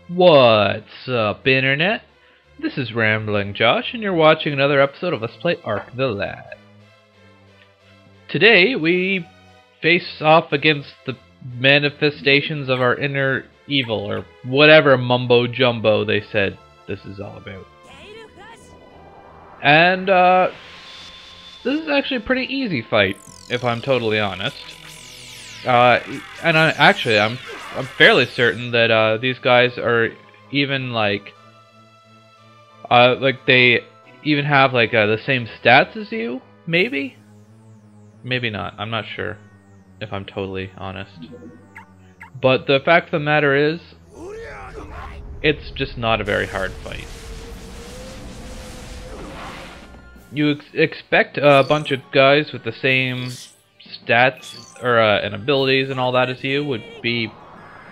What's up, Internet? This is Rambling Josh, and you're watching another episode of Let's Play Ark the Lad. Today, we face off against the manifestations of our inner evil, or whatever mumbo-jumbo they said this is all about. And, this is actually a pretty easy fight, if I'm totally honest. I'm fairly certain that these guys are even like they even have like the same stats as you. Maybe not. I'm not sure, if I'm totally honest. But the fact of the matter is, it's just not a very hard fight. You expect a bunch of guys with the same stats or and abilities and all that as you would be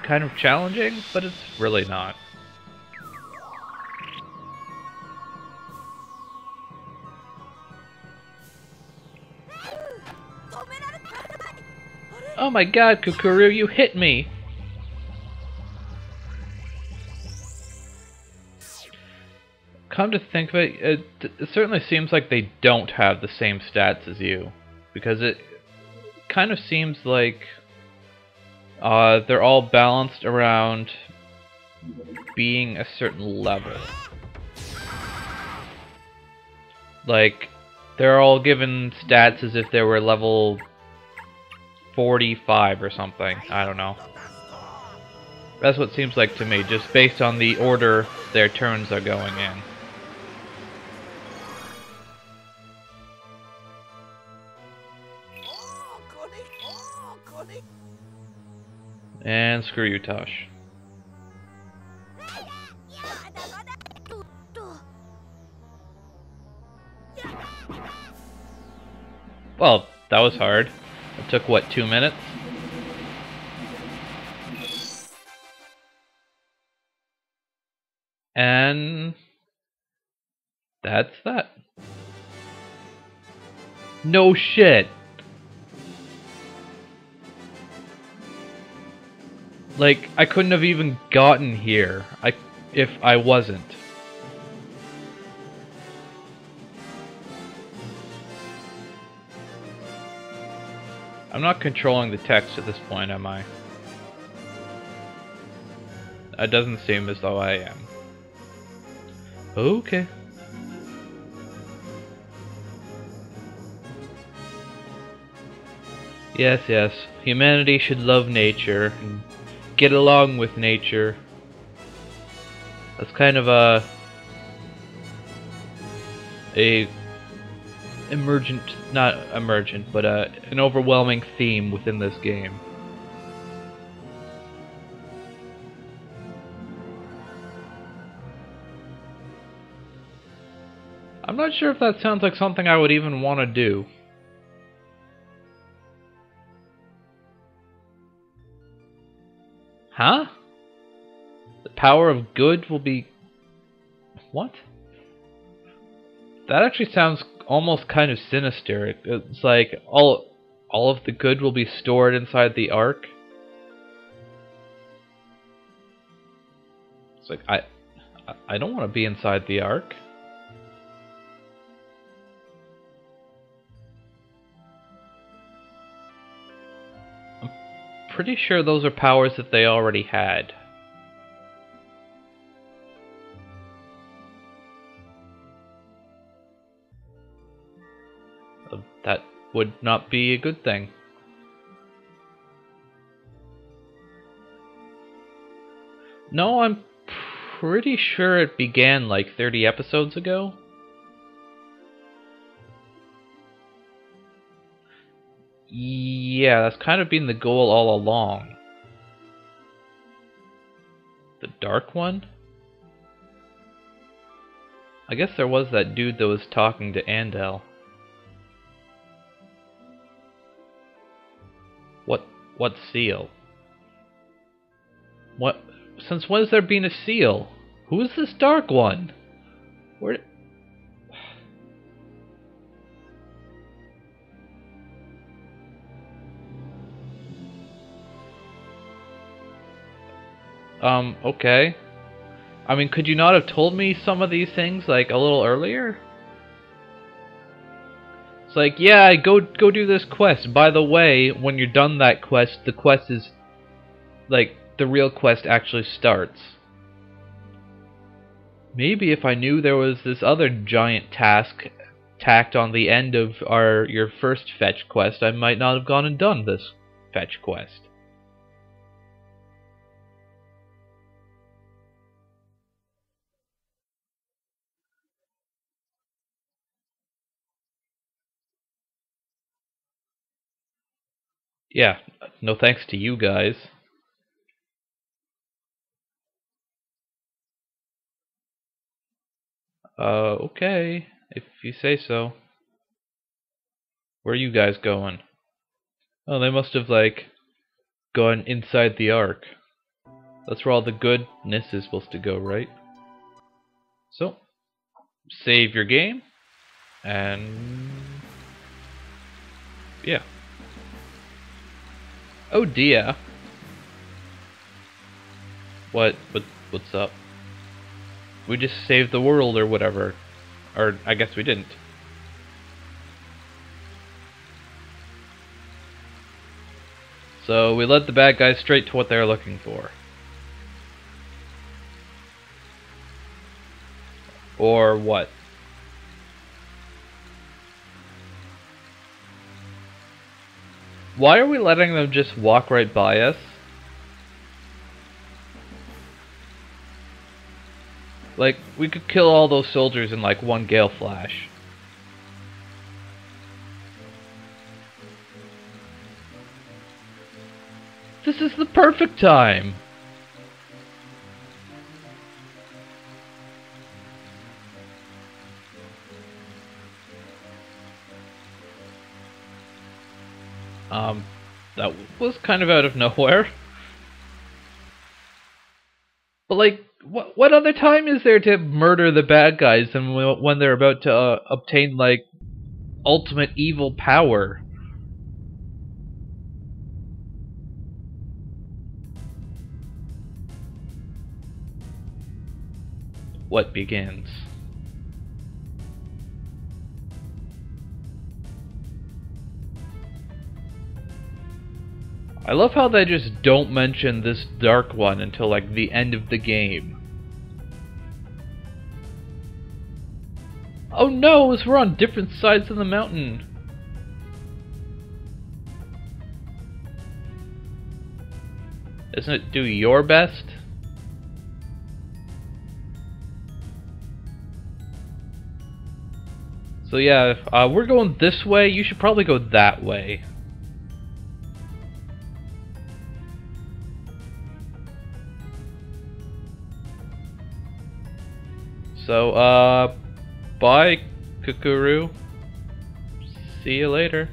kind of challenging, but it's really not. Oh my god, Kukuru, you hit me! Come to think of it, it certainly seems like they don't have the same stats as you, because it kind of seems like they're all balanced around being a certain level. Like, they're all given stats as if they were level 45 or something. I don't know. That's what it seems like to me, just based on the order their turns are going in. And screw you, Tosh. Well, that was hard. It took, what, 2 minutes? And that's that. No shit! Like, I couldn't have even gotten here if I wasn't. I'm not controlling the text at this point, am I? It doesn't seem as though I am. Okay. Yes, yes. Humanity should love nature and get along with nature. That's kind of an overwhelming theme within this game. I'm not sure if that sounds like something I would even want to do. Huh? The power of good will be... What? That actually sounds almost kind of sinister. It's like all of the good will be stored inside the Ark. It's like I don't want to be inside the Ark. I'm pretty sure those are powers that they already had. That would not be a good thing. No, I'm pretty sure it began like 30 episodes ago. Yeah, that's kind of been the goal all along. The Dark One? I guess there was that dude that was talking to Andel. What seal? What? Since when has there been a seal? Who is this Dark One? Where? Okay. I mean, could you not have told me some of these things, like, a little earlier? It's like, yeah, go do this quest. By the way, when you're done that quest, the quest is, like, the real quest actually starts. Maybe if I knew there was this other giant task tacked on the end of your first fetch quest, I might not have gone and done this fetch quest. Yeah, no thanks to you guys. Okay, if you say so. Where are you guys going? Oh, they must have, like, gone inside the Ark. That's where all the goodness is supposed to go, right? So, save your game, and yeah. Oh dear. What's up? We just saved the world or whatever. Or I guess we didn't. So we led the bad guys straight to what they're looking for. Or what? Why are we letting them just walk right by us? Like, we could kill all those soldiers in like one gale flash. This is the perfect time! That was kind of out of nowhere. But like, what other time is there to murder the bad guys than when they're about to obtain, like, ultimate evil power? What begins? I love how they just don't mention this dark one until like the end of the game. Oh no, we're on different sides of the mountain. Isn't it do your best? So yeah, we're going this way, you should probably go that way. So, bye, Kukuru. See you later.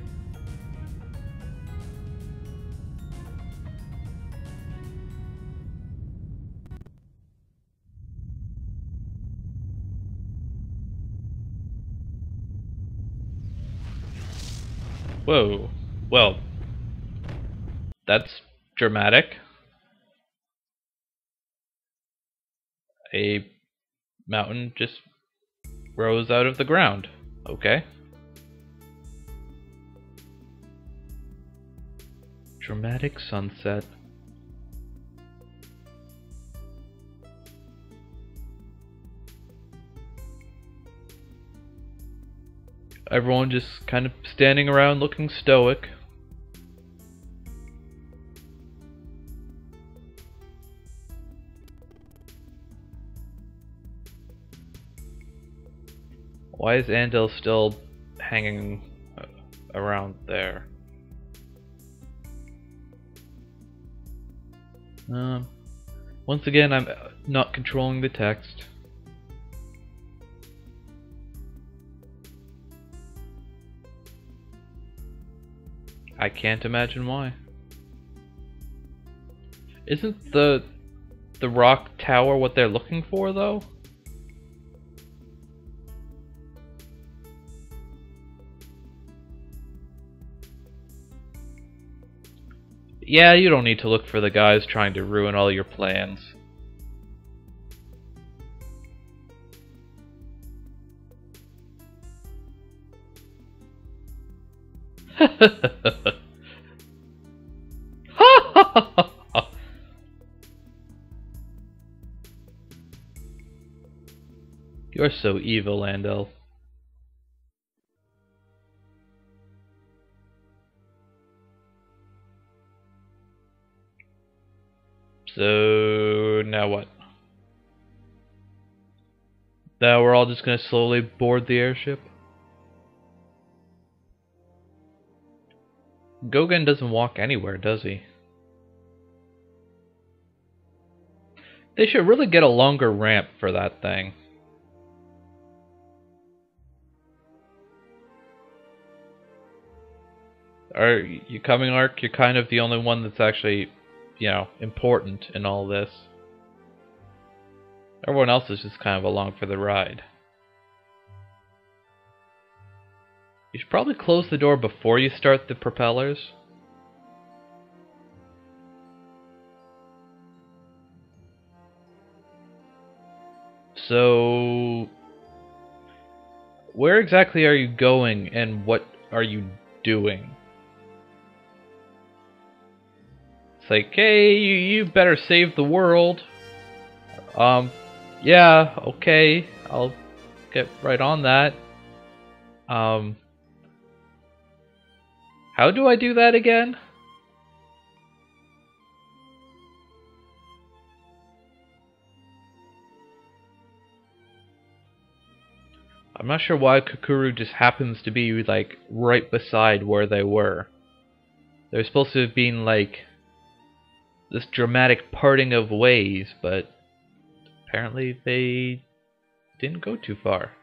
Whoa. Well, that's dramatic. A mountain just rose out of the ground. Okay. Dramatic sunset. Everyone just kind of standing around looking stoic. Why is Andel still hanging around there? Once again, I'm not controlling the text. I can't imagine why. Isn't the rock tower what they're looking for, though? Yeah, you don't need to look for the guys trying to ruin all your plans. You're so evil, Landel. So now what? Now we're all just gonna slowly board the airship? Gauguin doesn't walk anywhere, does he? They should really get a longer ramp for that thing. Are you coming, Ark? You're kind of the only one that's actually, you know, important in all this. Everyone else is just kind of along for the ride. You should probably close the door before you start the propellers. So, where exactly are you going and what are you doing? It's like, hey, you better save the world. Yeah, okay, I'll get right on that. How do I do that again? I'm not sure why Kokuru just happens to be, like, right beside where they were. They're supposed to have been, like, this dramatic parting of ways, but apparently they didn't go too far.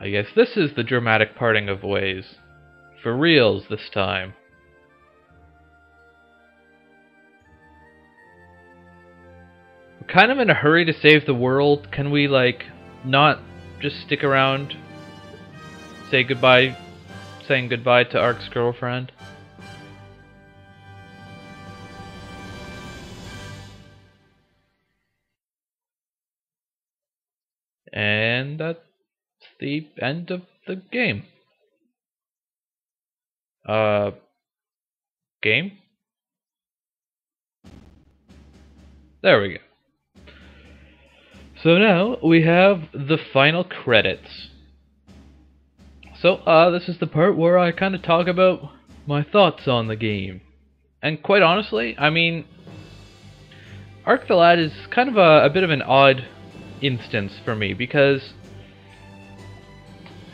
I guess this is the dramatic parting of ways. For reals this time. We're kind of in a hurry to save the world. Can we, like, not just stick around, saying goodbye to Ark's girlfriend? And that's the end of the game. Game? There we go. So now we have the final credits. So, this is the part where I kind of talk about my thoughts on the game. And quite honestly, I mean, Ark the Lad is kind of a bit of an odd instance for me, because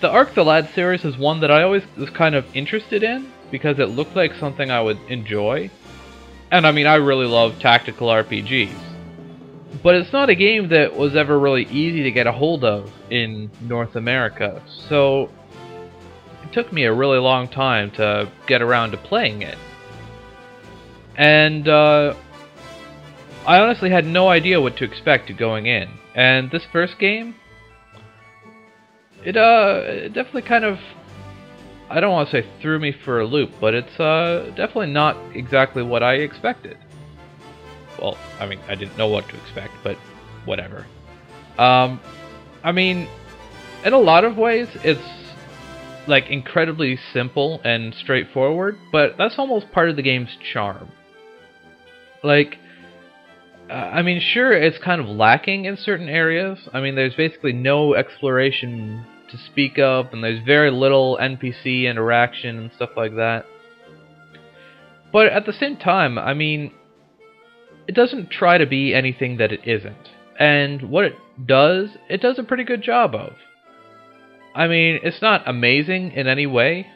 the Ark the Lad series is one that I always was kind of interested in, because it looked like something I would enjoy. And I mean, I really love tactical RPGs. But it's not a game that was ever really easy to get a hold of in North America, so it took me a really long time to get around to playing it. And I honestly had no idea what to expect going in. And this first game, it definitely kind of, I don't want to say threw me for a loop, but it's definitely not exactly what I expected. Well, I mean, I didn't know what to expect, but whatever. I mean, in a lot of ways, it's like incredibly simple and straightforward, but that's almost part of the game's charm. Like, I mean, sure, it's kind of lacking in certain areas. I mean, there's basically no exploration to speak of, and there's very little NPC interaction and stuff like that. But at the same time, I mean, it doesn't try to be anything that it isn't. And what it does a pretty good job of. I mean, it's not amazing in any way,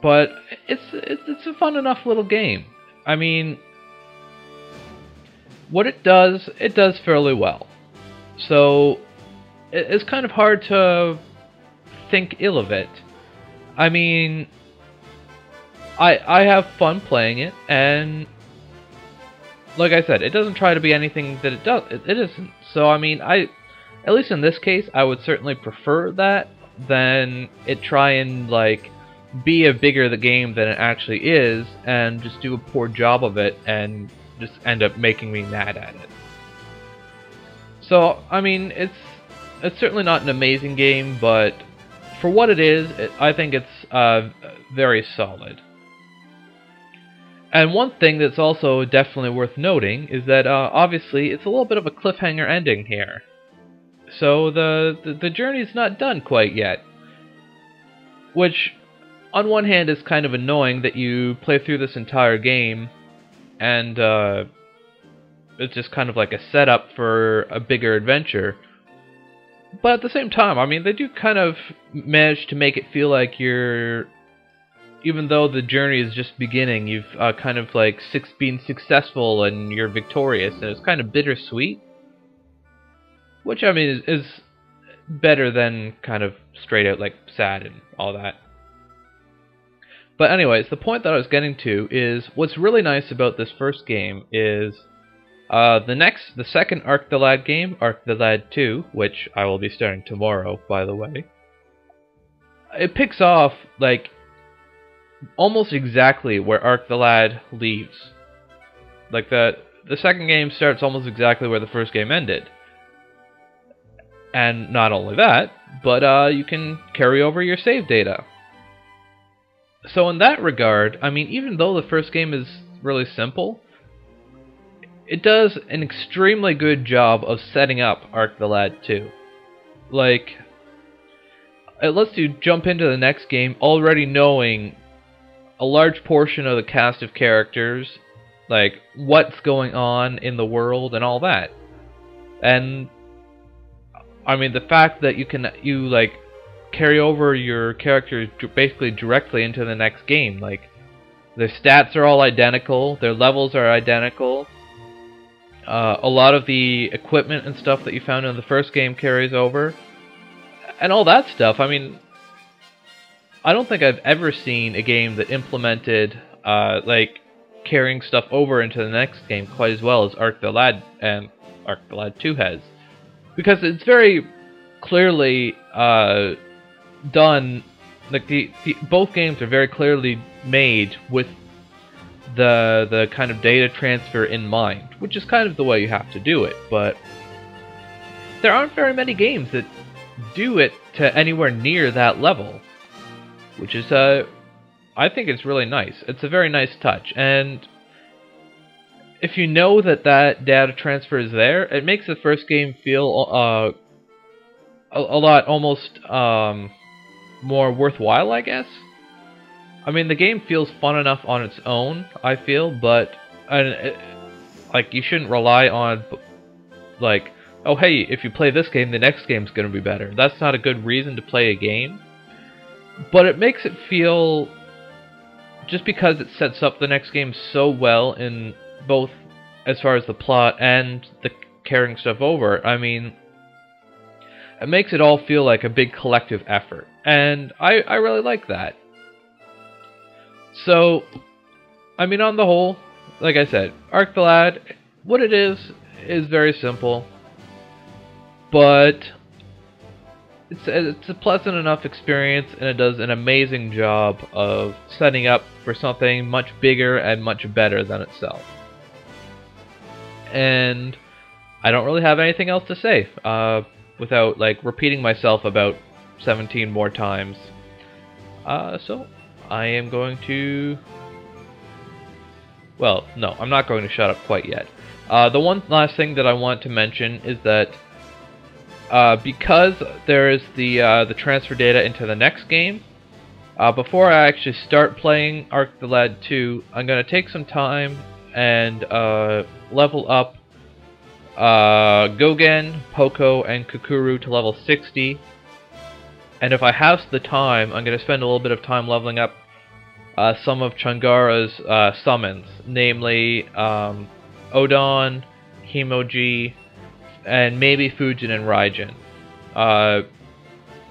but it's a fun enough little game. I mean, what it does fairly well. So, it's kind of hard to think ill of it. I mean, I have fun playing it, and like I said, it doesn't try to be anything that it isn't. So, I mean, at least in this case, I would certainly prefer that than it try and, like, be a bigger the game than it actually is, and just do a poor job of it, and just end up making me mad at it. So, I mean, it's certainly not an amazing game, but for what it is, I think it's very solid. And one thing that's also definitely worth noting is that obviously it's a little bit of a cliffhanger ending here. So the journey's not done quite yet. Which, on one hand, is kind of annoying that you play through this entire game and it's just kind of like a setup for a bigger adventure. But at the same time, I mean, they do kind of manage to make it feel like you're, even though the journey is just beginning, you've kind of like been successful and you're victorious, and it's kind of bittersweet. Which, I mean, is better than kind of straight out like sad and all that. But anyways, the point that I was getting to is what's really nice about this first game is the second Arc the Lad game, Arc the Lad 2, which I will be starting tomorrow, by the way. It picks off like almost exactly where Arc the Lad leaves. Like the second game starts almost exactly where the first game ended. And not only that, but you can carry over your save data. So in that regard, I mean, even though the first game is really simple, it does an extremely good job of setting up Arc the Lad 2. Like, it lets you jump into the next game already knowing a large portion of the cast of characters, like what's going on in the world and all that. And I mean, the fact that you like carry over your characters basically directly into the next game, like their stats are all identical, their levels are identical. A lot of the equipment and stuff that you found in the first game carries over, and all that stuff. I mean, I don't think I've ever seen a game that implemented like carrying stuff over into the next game quite as well as Arc the Lad and Arc the Lad 2 has. Because it's very clearly done, like both games are very clearly made with the kind of data transfer in mind, which is kind of the way you have to do it, but there aren't very many games that do it to anywhere near that level, which is, I think it's really nice. It's a very nice touch, and if you know that data transfer is there, it makes the first game feel a lot almost more worthwhile, I guess. I mean, the game feels fun enough on its own, I feel, but like you shouldn't rely on like, oh hey, if you play this game, the next game's gonna be better. That's not a good reason to play a game. But it makes it feel, just because it sets up the next game so well in both as far as the plot and the carrying stuff over, I mean, it makes it all feel like a big collective effort, and I really like that. So, I mean, on the whole, like I said, Arc the Lad, what it is very simple, but it's a pleasant enough experience, and it does an amazing job of setting up for something much bigger and much better than itself. And I don't really have anything else to say without like repeating myself about 17 more times. So I am going to... Well, no, I'm not going to shut up quite yet. The one last thing that I want to mention is that because there is the transfer data into the next game, before I actually start playing Arc the Lad 2, I'm going to take some time and level up Gogen, Poco, and Kukuru to level 60. And if I have the time, I'm going to spend a little bit of time leveling up some of Changara's summons, namely Odon, Himoji, and maybe Fujin and Raijin,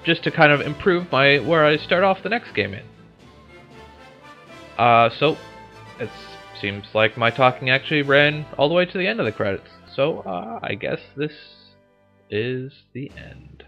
just to kind of improve where I start off the next game in. So it seems like my talking actually ran all the way to the end of the credits. So I guess this is the end.